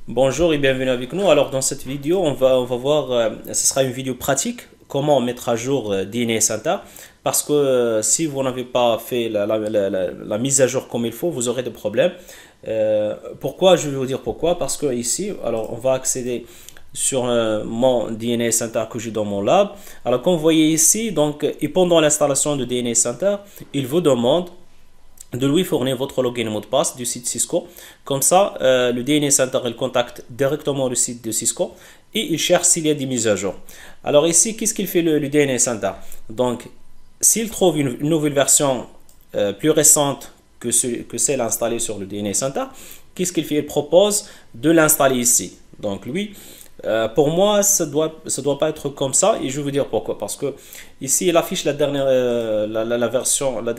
Bonjour et bienvenue avec nous. Alors dans cette vidéo, on va voir, ce sera une vidéo pratique, comment mettre à jour DNA Center. Parce que si vous n'avez pas fait la mise à jour comme il faut, vous aurez des problèmes. Pourquoi? Je vais vous dire pourquoi. Parce que ici, alors on va accéder sur mon DNA Center que j'ai dans mon lab. Alors comme vous voyez ici, donc, et pendant l'installation de DNA Center, il vous demande de lui fournir votre login et mot de passe du site Cisco. Comme ça, le DNA Center il contacte directement le site de Cisco et il cherche s'il y a des mises à jour. Alors ici, qu'est-ce qu'il fait le DNA Center? Donc, s'il trouve une nouvelle version plus récente que celle installée sur le DNA Center, qu'est-ce qu'il fait? Il propose de l'installer ici. Donc lui, pour moi, ça doit pas être comme ça et je vais vous dire pourquoi. Parce que ici, il affiche la dernière version de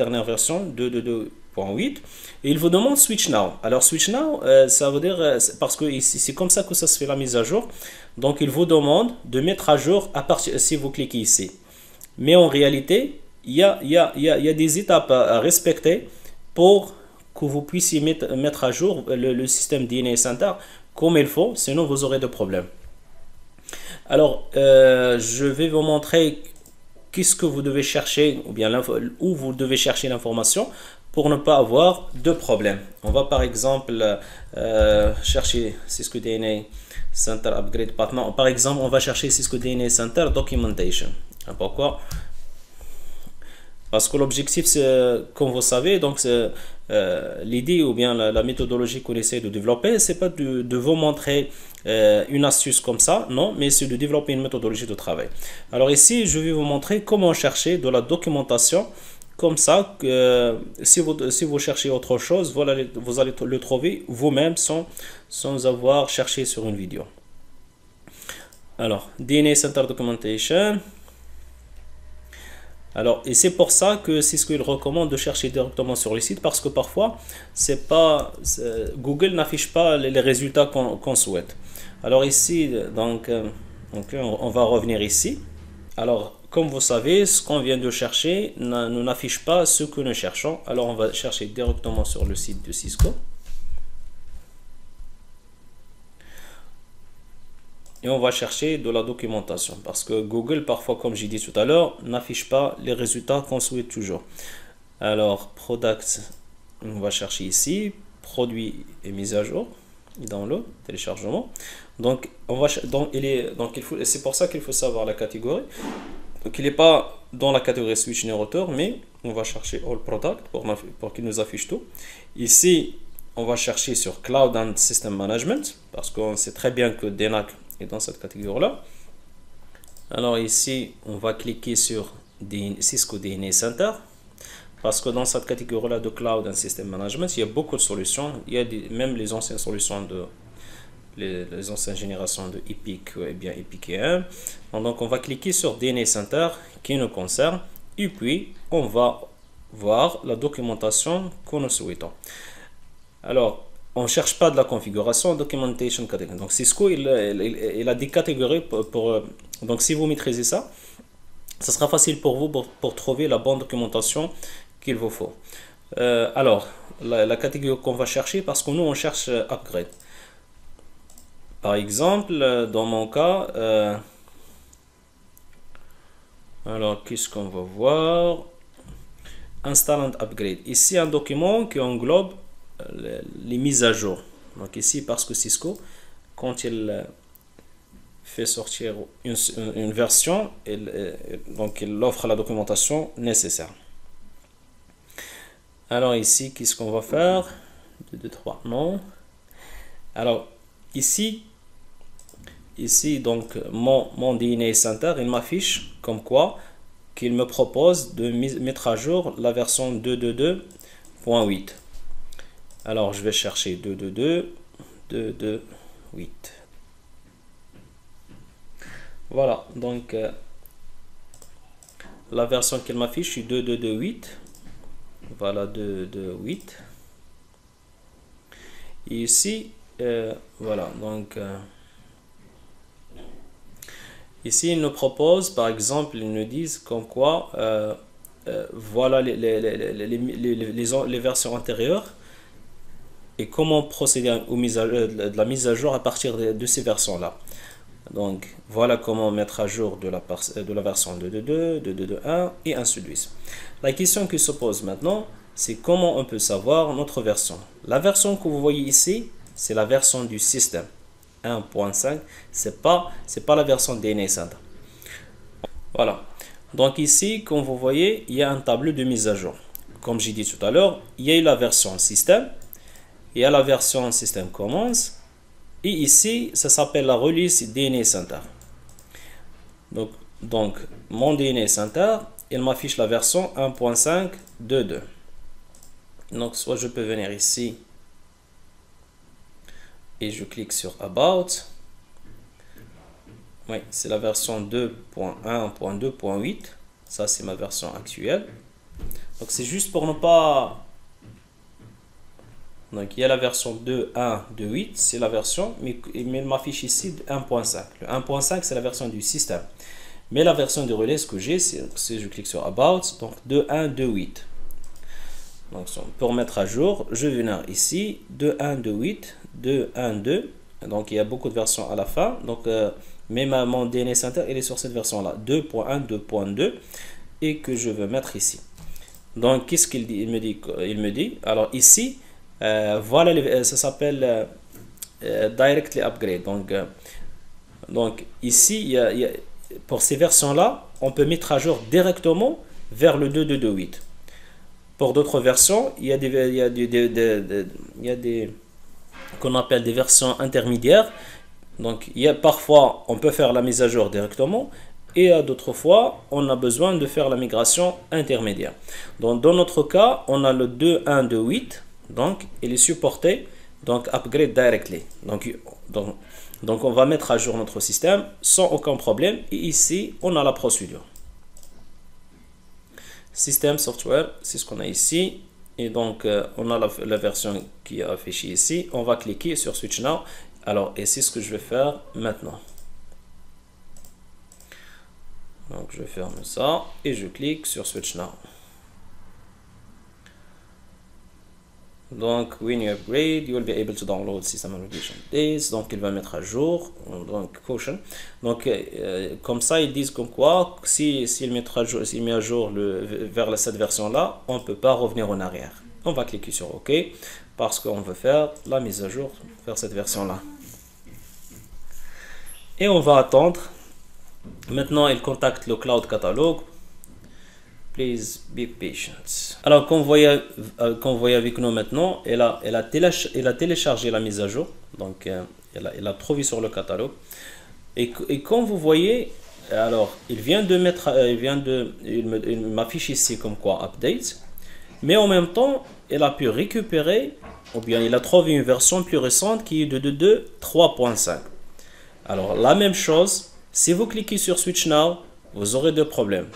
2.2.8 et il vous demande Switch Now. Alors Switch Now, ça veut dire parce que ici c'est comme ça que ça se fait la mise à jour. Donc il vous demande de mettre à jour à partir si vous cliquez ici. Mais en réalité, il y a des étapes à respecter pour que vous puissiez mettre à jour le système DNA Center comme il faut, sinon vous aurez des problèmes. Alors, je vais vous montrer qu'est-ce que vous devez chercher, ou bien où vous devez chercher l'information pour ne pas avoir de problème. On va par exemple chercher Cisco DNA Center Upgrade Path. Par exemple, on va chercher Cisco DNA Center Documentation. Pourquoi? Parce que l'objectif, c'est, comme vous savez, donc l'idée ou bien la méthodologie qu'on essaie de développer, c'est pas de vous montrer une astuce comme ça, non, mais c'est de développer une méthodologie de travail. Alors ici, je vais vous montrer comment chercher de la documentation comme ça, que si vous cherchez autre chose, voilà, vous allez le trouver vous-même sans avoir cherché sur une vidéo. Alors, DNA Center Documentation. Alors, et c'est pour ça que c'est ce qu'il recommande de chercher directement sur le site parce que parfois, Google n'affiche pas les résultats qu'on souhaite. Alors ici, donc, on va revenir ici. Alors, comme vous savez, ce qu'on vient de chercher nous n'affiche pas ce que nous cherchons. Alors, on va chercher directement sur le site de Cisco. Et on va chercher de la documentation parce que Google parfois, comme j'ai dit tout à l'heure, n'affiche pas les résultats qu'on souhaite toujours. Alors product, on va chercher ici produit et mise à jour dans le téléchargement. Donc c'est pour ça qu'il faut savoir la catégorie. Donc il n'est pas dans la catégorie switch router, mais on va chercher all product pour qu'il nous affiche tout. Ici on va chercher sur Cloud and System Management parce qu'on sait très bien que DNAC est dans cette catégorie-là. Alors ici, on va cliquer sur Cisco DNA Center parce que dans cette catégorie-là de Cloud and System Management, il y a beaucoup de solutions. Il y a même les anciennes solutions les anciennes générations de Epic et bien Epic EM. Donc on va cliquer sur DNA Center qui nous concerne et puis on va voir la documentation que nous souhaitons. Alors, on ne cherche pas de la configuration, documentation category. Donc, Cisco, il a des catégories donc, si vous maîtrisez ça, ça sera facile pour vous pour trouver la bonne documentation qu'il vous faut. Alors, la catégorie qu'on va chercher, parce que nous, on cherche upgrade. Par exemple, dans mon cas, alors, qu'est-ce qu'on va voir? Install and upgrade. Ici, un document qui englobe les mises à jour. Donc ici, parce que Cisco, quand il fait sortir une version, donc il offre la documentation nécessaire. Alors ici, qu'est-ce qu'on va faire? 2, 2, 3, non. Alors ici, donc mon DNA Center, il m'affiche comme quoi qu'il me propose de mettre à jour la version 2.2.8. Alors, je vais chercher 2.2.2.2.8. Voilà, donc la version qu'il m'affiche est 2.2.2.8. Voilà, 2.2.8. Et ici, voilà, donc ici, ils nous proposent, par exemple, ils nous disent comme quoi, voilà les versions antérieures. et comment procéder de la mise à jour à partir de ces versions-là. Donc, voilà comment mettre à jour de la version 2.2.2, 2.2.1 et ainsi de suite. La question qui se pose maintenant, c'est comment on peut savoir notre version. La version que vous voyez ici, c'est la version du système 1.5, c'est pas la version DNA Center. Voilà. Donc ici, comme vous voyez, il y a un tableau de mise à jour. Comme j'ai dit tout à l'heure, il y a eu la version système, il y a la version système commence, et ici, ça s'appelle la release DNA Center. Donc mon DNA Center, il m'affiche la version 1.5.2.2. Donc, soit je peux venir ici et je clique sur About. Oui, c'est la version 2.1.2.8. Ça, c'est ma version actuelle. Donc, c'est juste pour ne pas... Donc, il y a la version 2.1.2.8, c'est la version, mais il m'affiche ici 1.5. Le 1.5, c'est la version du système. Mais la version de relais, ce que j'ai, c'est je clique sur About, donc 2.1.2.8. Donc, pour mettre à jour, je vais venir ici, 2.1.2.8, 2.1.2. Donc, il y a beaucoup de versions à la fin. Donc, même mon DNA Center, il est sur cette version-là, 2.1.2.2, et que je veux mettre ici. Donc, qu'est-ce qu'il dit? Il me dit, alors ici, voilà, ça s'appelle Directly Upgrade. Donc ici, pour ces versions-là, on peut mettre à jour directement vers le 2.2.2.8. Pour d'autres versions, il y a des qu'on appelle des versions intermédiaires. Donc, parfois, on peut faire la mise à jour directement. Et à d'autres fois, on a besoin de faire la migration intermédiaire. Donc, dans notre cas, on a le 2.1.2.8. Donc, il est supporté. Donc, Upgrade Directly. Donc, on va mettre à jour notre système sans aucun problème. Et ici, on a la procédure. Système Software, c'est ce qu'on a ici. Et donc, on a la version qui est affichée ici. On va cliquer sur Switch Now. Alors, et c'est ce que je vais faire maintenant. Donc, je ferme ça et je clique sur Switch Now. Donc, when you upgrade, you will be able to download system revision days. Donc, il va mettre à jour. Donc, caution. Donc, comme ça, ils disent comme quoi, s'il met à jour vers cette version-là, on ne peut pas revenir en arrière. On va cliquer sur OK parce qu'on veut faire la mise à jour vers cette version-là. Et on va attendre. Maintenant, il contacte le Cloud Catalog. Please be patient. Alors, comme vous voyez avec nous maintenant, elle a téléchargé la mise à jour. Donc, elle a trouvé sur le catalogue. Et comme vous voyez, alors, il m'affiche ici comme quoi update. Mais en même temps, elle a pu récupérer, ou bien il a trouvé une version plus récente qui est de 3.5. Alors, la même chose, si vous cliquez sur Switch Now, vous aurez deux problèmes.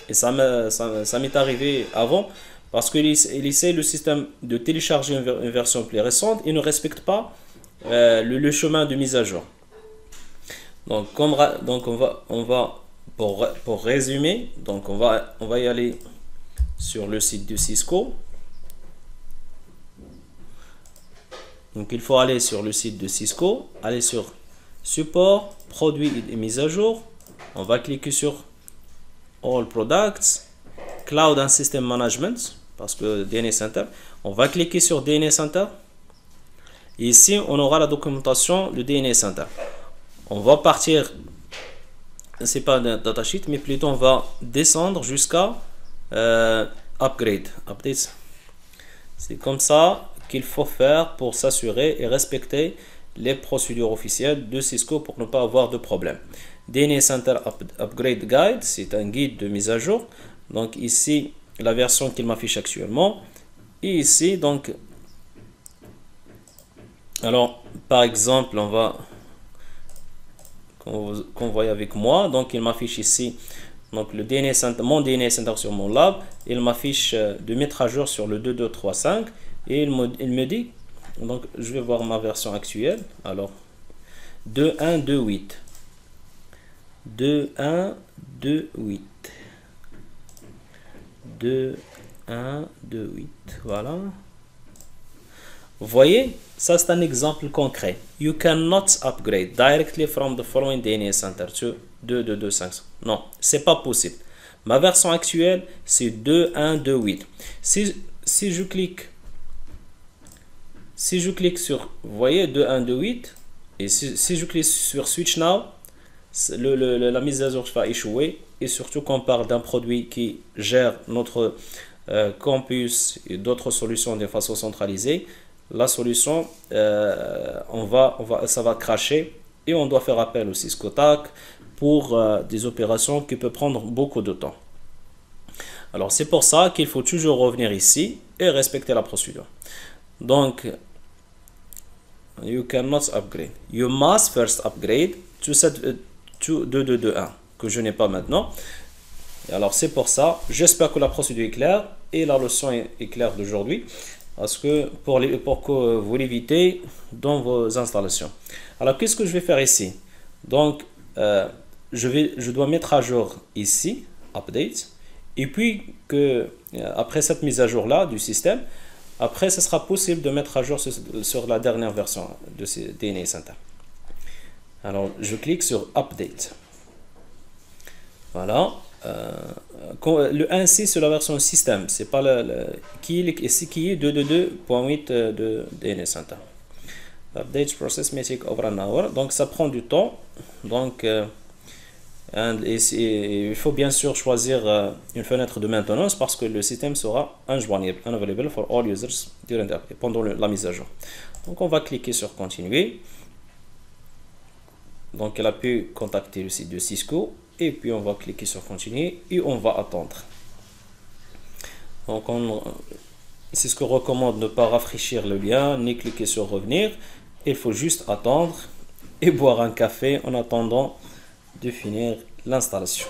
Et ça m'est arrivé avant, parce qu'il essaie le système de télécharger une version plus récente et ne respecte pas le chemin de mise à jour. Donc, on va pour résumer, donc on va y aller sur le site de Cisco. Donc, il faut aller sur le site de Cisco, aller sur Support, Produits et mise à jour. On va cliquer sur All Products, Cloud and System Management, parce que DNA Center. On va cliquer sur DNA Center. Et ici, on aura la documentation de DNA Center. On va partir, c'est pas un datasheet, mais plutôt on va descendre jusqu'à Upgrade. C'est comme ça qu'il faut faire pour s'assurer et respecter les procédures officielles de Cisco pour ne pas avoir de problème. DNA Center Upgrade Guide, c'est un guide de mise à jour. Donc ici, la version qu'il m'affiche actuellement. Et ici, donc, alors, par exemple, on va, qu'on voit avec moi, donc il m'affiche ici, donc le DNA Center, mon DNA Center sur mon lab, il m'affiche de mettre à jour sur le 2.2.3.5 et il me dit, donc je vais voir ma version actuelle, alors 2.1.2.8. 2.1.2.8. 2.1.2.8. Voilà. Vous voyez, ça c'est un exemple concret. You cannot upgrade directly from the following DNS Center to 2.2.2.5. Non, c'est pas possible. Ma version actuelle, c'est 2.1.2.8. Si je clique sur, vous voyez, 2.1.2.8, et si je clique sur Switch Now, la mise à jour va échouer. Et surtout qu'on parle d'un produit qui gère notre campus et d'autres solutions de façon centralisée, la solution, ça va cracher et on doit faire appel au Cisco TAC pour des opérations qui peuvent prendre beaucoup de temps. Alors c'est pour ça qu'il faut toujours revenir ici et respecter la procédure. Donc, you cannot upgrade. You must first upgrade to 2.2.2.1 que je n'ai pas maintenant. Et alors c'est pour ça, j'espère que la procédure est claire et la leçon est claire d'aujourd'hui, parce que pour que vous l'évitez dans vos installations. Alors qu'est-ce que je vais faire ici? Donc je dois mettre à jour ici update, et puis après cette mise à jour là du système, après ce sera possible de mettre à jour sur la dernière version de ces DNS Center. Alors je clique sur update. Voilà. Le 1C c'est la version système, c'est pas qui est 2.2.2.8 de DNS Center. Update process may take over an hour, donc ça prend du temps. Donc il faut bien sûr choisir une fenêtre de maintenance parce que le système sera injoignable, unavailable for all users pendant la mise à jour. Donc on va cliquer sur continuer. Donc elle a pu contacter le site de Cisco. Et puis on va cliquer sur continuer et on va attendre. Donc c'est ce que recommande, ne pas rafraîchir le lien ni cliquer sur revenir. Il faut juste attendre et boire un café en attendant de finir l'installation.